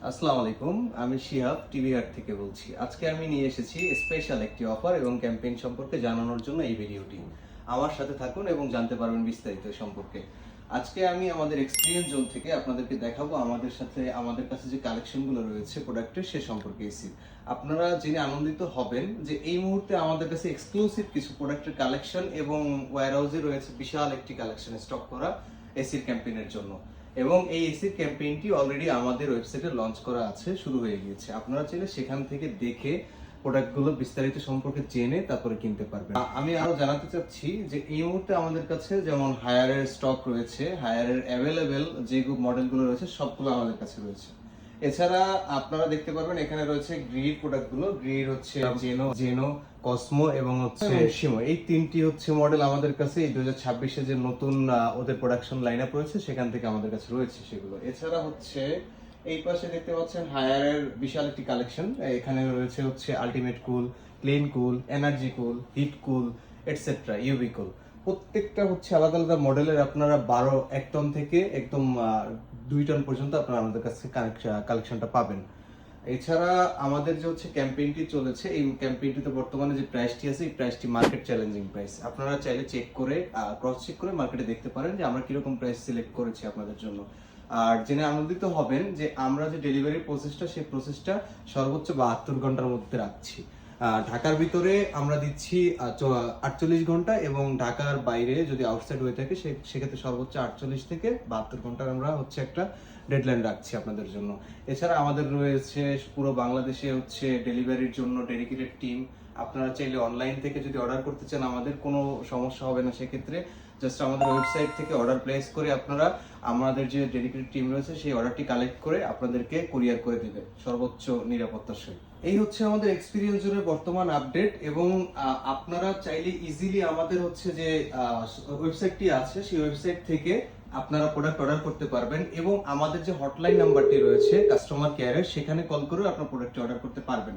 আসসালামু আলাইকুম, আমি শিহাব টিভি হাট থেকে বলছি। আজকে আমি নিয়ে এসেছি স্পেশাল একটি অফার এবং ক্যাম্পেইন সম্পর্কে জানানোর জন্য এই ভিডিওটি। আমার সাথে থাকুন এবং জানতে পারবেন বিস্তারিত সম্পর্কে। আজকে আমি আমাদের এক্সপিরিয়েন্স জোন থেকে আপনাদেরকে দেখাবো আমাদের কাছে যে কালেকশনগুলো রয়েছে প্রোডাক্টের সে সম্পর্কে এসি। আপনারা জেনে আনন্দিত হবেন যে এই মুহূর্তে আমাদের কাছে এক্সক্লুসিভ কিছু প্রোডাক্টের কালেকশন এবং ওয়্যারহাউসে রয়েছে বিশাল একটি কালেকশন স্টক করা এসির ক্যাম্পেইনের জন্য। এবং এই এসির ক্যাম্পেইনটি অলরেডি আমাদের ওয়েবসাইটে লঞ্চ করা আছে, শুরু হয়ে গিয়েছে। আপনারা চাইলে সেখান থেকে দেখে প্রোডাক্টগুলো বিস্তারিত সম্পর্কে জেনে তারপরে কিনতে পারবেন। আমি আরো জানাতে চাচ্ছি যে এই মুহূর্তে আমাদের কাছে যেমন হায়ারের স্টক রয়েছে, হায়ারের অ্যাভেলেবেল যে মডেলগুলো রয়েছে সবগুলো আমাদের কাছে রয়েছে। এছাড়া আপনারা দেখতে পারবেন এখানে রয়েছে গ্রিড প্রোডাক্টগুলো। গ্রিড হচ্ছে জেনো জেনো কসমো এবং হচ্ছে শিমো, এই তিনটি হচ্ছে মডেল আমাদের কাছে এই 2026-এ যে নতুন ওদের প্রোডাকশন লাইন আপ রয়েছে সেখান থেকে আমাদের কাছে রয়েছে সেগুলো। এছাড়া হচ্ছে এই পাশে দেখতে পাচ্ছেন হায়ারের বিশাল একটি কালেকশন। এখানে রয়েছে হচ্ছে ultimate cool, clean cool, energy cool, heat cool, etcetera, UV cool. প্রত্যেকটা হচ্ছে আলাদা আলাদা মডেলের। আপনারা 1 টন থেকে একদম 2 টন পর্যন্ত আপনারা আমাদের কাছে কালেকশনটা পাবেন। এছাড়া আমাদের যে হচ্ছে ক্যাম্পেইনটি চলেছে, এই ক্যাম্পেইনটিতে বর্তমানে যে প্রাইসটি আছে এই প্রাইসটি মার্কেট চ্যালেঞ্জিং প্রাইস। আপনারা চাইলে চেক করে ক্রস চেক করে মার্কেটে দেখতে পারেন যে আমরা কিরকম প্রাইস সিলেক্ট করেছি আপনাদের জন্য। আর জেনে আনন্দিত হবেন যে আমরা যে ডেলিভারি প্রসেসটা সেই প্রসেসটা সর্বোচ্চ 72 ঘন্টার মধ্যে রাখছি। ঢাকার ভিতরে আমরা দিচ্ছি 48 ঘন্টা এবং ঢাকার বাইরে যদি আউটসাইড হয়ে থাকে সেক্ষেত্রে সর্বোচ্চ 48 থেকে 72 ঘন্টার আমরা হচ্ছে একটা ডেডলাইন রাখছি আপনাদের জন্য। এছাড়া আমাদের রয়েছে পুরো বাংলাদেশে হচ্ছে ডেলিভারির জন্য ডেডিকেটেড টিম। আপনারা চাইলে অনলাইন থেকে যদি অর্ডার করতে চান আমাদের কোনো সমস্যা হবে না। সেক্ষেত্রে জাস্ট আমাদের ওয়েবসাইট থেকে অর্ডার প্লেস করে আপনারা আমাদের যে ডেডিকেটেড টিম রয়েছে সেই অর্ডারটি কালেক্ট করে আপনাদেরকে কুরিয়ার করে দেবে সর্বোচ্চ নিরাপত্তার সহিত। এই হচ্ছে আমাদের এক্সপিরিয়েন্স জোনের বর্তমান আপডেট। এবং আপনারা চাইলে ইজিলি আমাদের হচ্ছে যে ওয়েবসাইটটি আছে সেই ওয়েবসাইট থেকে আপনারা প্রোডাক্ট অর্ডার করতে পারবেন এবং আমাদের যে হটলাইন নাম্বারটি রয়েছে কাস্টমার কেয়ারের সেখানে কল করে আপনারা প্রোডাক্টটি অর্ডার করতে পারবেন।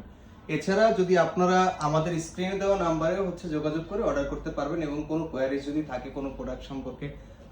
এছাড়া যদি আপনারা আমাদের স্ক্রিনে দেওয়া নাম্বারে হচ্ছে যোগাযোগ করে অর্ডার করতে পারবেন এবং কোনো কোয়ারিজ যদি থাকে কোনো প্রোডাক্ট সম্পর্কে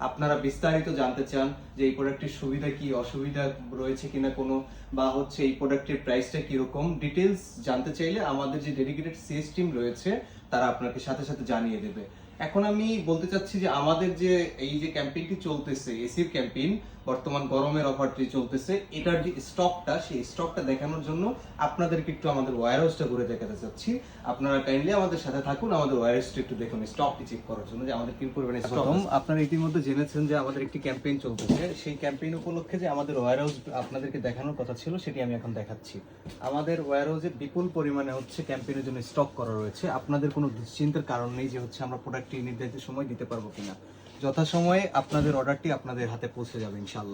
আপনারা বিস্তারিত জানতে চান যে এই প্রোডাক্টের সুবিধা কি অসুবিধা রয়েছে কিনা কোনো, বা হচ্ছে এই প্রোডাক্টের প্রাইসটা কিরকম, ডিটেলস জানতে চাইলে আমাদের যে ডেডিকেটেড সেলস টিম রয়েছে তারা আপনাকে সাথে সাথে জানিয়ে দেবে। এখন আমি বলতে চাচ্ছি যে আমাদের যে এই যে ক্যাম্পেইনটি চলতেছে এসির ক্যাম্পেইন, বর্তমান গরমের অফারটি চলতেছে, এটার যে স্টকটা সেই স্টকটা দেখানোর জন্য আপনাদেরকে একটু আমাদের ওয়্যারহাউসটা ঘুরে দেখাতে চাচ্ছি। আপনারা কাইন্ডলি আমাদের সাথে থাকুন, আমাদের ওয়্যারহাউসটা একটু দেখুন স্টকটি চেক করার জন্য যে আমাদের কি পরিমাণে স্টক। আপনারা ইতিমধ্যে জেনেছেন যে আমাদের একটি ক্যাম্পেইন চলতেছে। সেই ক্যাম্পেইন উপলক্ষে যে আমাদের ওয়্যারহাউস আপনাদেরকে দেখানোর কথা ছিল সেটি আমি এখন দেখাচ্ছি। আমাদের ওয়্যারহাউসে বিপুল পরিমাণে হচ্ছে ক্যাম্পেইনের জন্য স্টক করা রয়েছে। আপনাদের কোনো দুশ্চিন্তার কারণ নেই যে হচ্ছে আমরা প্রোডাক্টটি নির্ধারিত সময় দিতে পারবো কিনা। যথাসময়ে আপনাদের অর্ডারটি আপনাদের হাতে পৌঁছে যাবে ইনশাআল্লাহ।